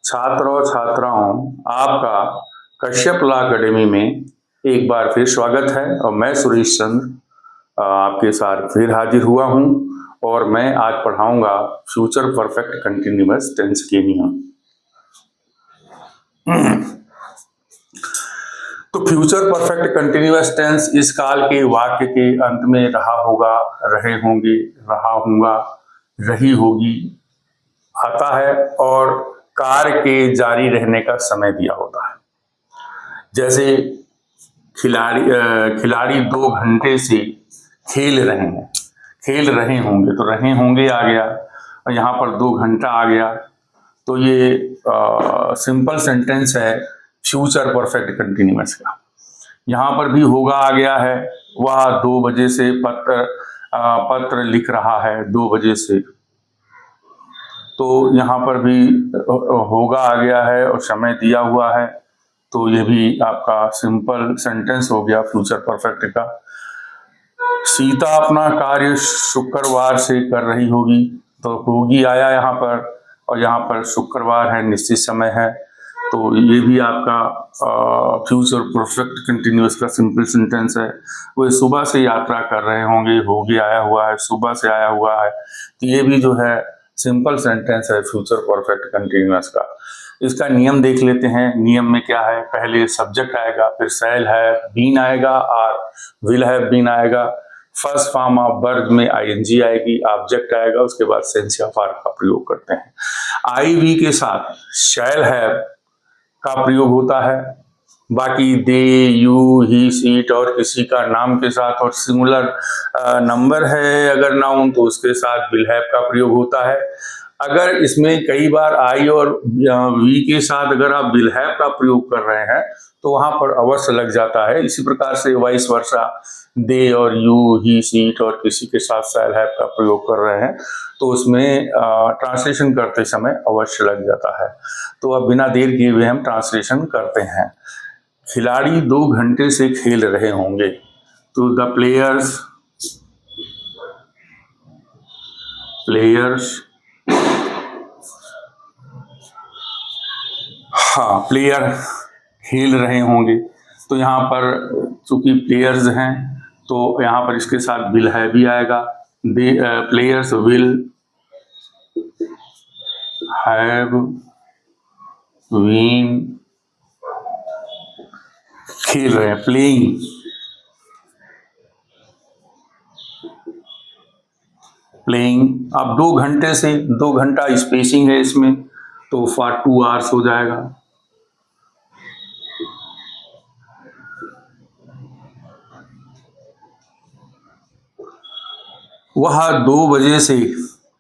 छात्र और छात्राओं, आपका कश्यप लॉ अकेडमी में एक बार फिर स्वागत है और मैं सुरेश चंद्र आपके साथ फिर हाजिर हुआ हूं और मैं आज पढ़ाऊंगा फ्यूचर परफेक्ट कंटिन्यूअस टेंस के नियम। तो फ्यूचर परफेक्ट कंटिन्यूअस टेंस इस काल के वाक्य के अंत में रहा होगा, रहे होंगे, रहा होगा, रही होगी आता है और कार्य के जारी रहने का समय दिया होता है। जैसे खिलाड़ी 2 घंटे से खेल रहे हैं, खेल रहे होंगे तो रहे होंगे आ गया और यहाँ पर 2 घंटा आ गया, तो ये सिंपल सेंटेंस है फ्यूचर परफेक्ट कंटिन्यूअस का। यहाँ पर भी होगा आ गया है, वह 2 बजे से पत्र लिख रहा है, 2 बजे से, तो यहाँ पर भी होगा आ गया है और समय दिया हुआ है, तो ये भी आपका सिंपल सेंटेंस हो गया फ्यूचर परफेक्ट का। सीता अपना कार्य शुक्रवार से कर रही होगी, तो होगी आया यहाँ पर और यहाँ पर शुक्रवार है, निश्चित समय है, तो ये भी आपका फ्यूचर परफेक्ट कंटिन्यूअस का सिंपल सेंटेंस है। वो सुबह से यात्रा कर रहे होंगे, होगी आया हुआ है, सुबह से आया हुआ है, तो ये भी जो है सिंपल सेंटेंस है फ्यूचर परफेक्ट कंटिन्यूअस का। इसका नियम देख लेते हैं। नियम में क्या है, पहले सब्जेक्ट आएगा, फिर शैल है, बीन आएगा और विल हैव बीन आएगा। फर्स्ट फॉर्म ऑफ वर्ब में आईएनजी आएगी, ऑब्जेक्ट आएगा, उसके बाद सेंस या फॉर का प्रयोग करते हैं। आई वी के साथ शैल हैव का प्रयोग होता है। बाकी दे, यू, ही, शीट और किसी का नाम के साथ और सिंगुलर नंबर है अगर नाउन तो उसके साथ विल हैव का प्रयोग होता है। अगर इसमें कई बार आई और वी के साथ अगर आप विल हैव का प्रयोग कर रहे हैं तो वहां पर अवश्य लग जाता है। इसी प्रकार से वाइस वर्सा दे और यू, ही, शीट और किसी के साथ शैल हैव का प्रयोग कर रहे हैं तो उसमें ट्रांसलेशन करते समय अवश्य लग जाता है। तो अब बिना देर किए हुए हम ट्रांसलेशन करते हैं। खिलाड़ी 2 घंटे से खेल रहे होंगे, तो द प्लेयर्स हाँ प्लेयर खेल रहे होंगे, तो यहाँ पर चूंकि प्लेयर्स हैं तो यहाँ पर इसके साथ विल है भी आएगा। प्लेयर्स विल हैव बीन खेल रहे हैं, प्लेइंग, अब 2 घंटे से 2 घंटा स्पेसिंग है इसमें, तो फॉर 2 आवर्स हो जाएगा। वह 2 बजे से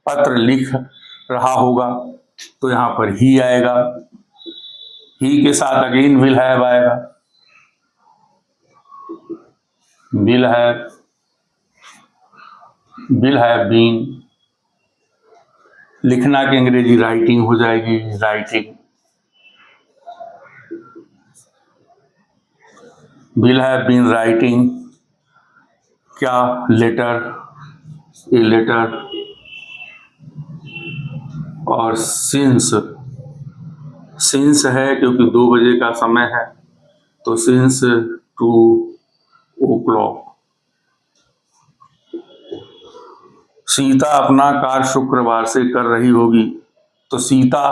पत्र लिख रहा होगा, तो यहाँ पर ही आएगा, ही के साथ अगेन विल हैव आएगा, विल हैव बीन, लिखना की अंग्रेजी राइटिंग हो जाएगी, writing, will have been writing, क्या लेटर, ए लेटर, और सिंस है क्योंकि 2 बजे का समय है, तो सिंस 2 o'clock। सीता अपना कार्य शुक्रवार से कर रही होगी, तो Sita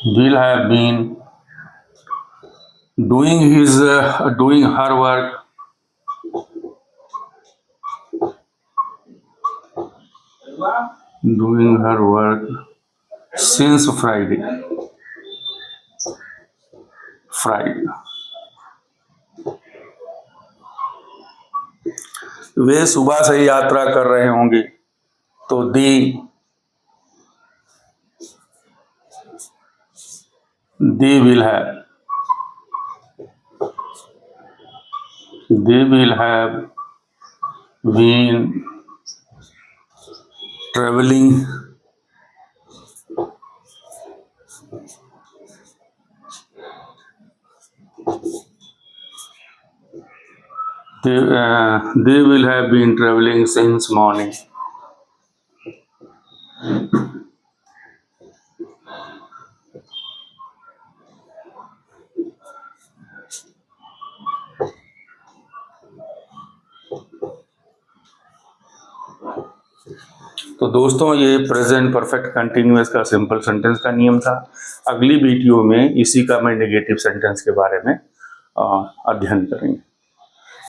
will have been doing her work since Friday। वे सुबह से यात्रा कर रहे होंगे, तो they will have been traveling they will have been traveling since morning. तो दोस्तों ये प्रेजेंट परफेक्ट कंटिन्यूअस का सिंपल सेंटेंस का नियम था। अगली वीडियो में इसी का मैं नेगेटिव सेंटेंस के बारे में अध्ययन करेंगे।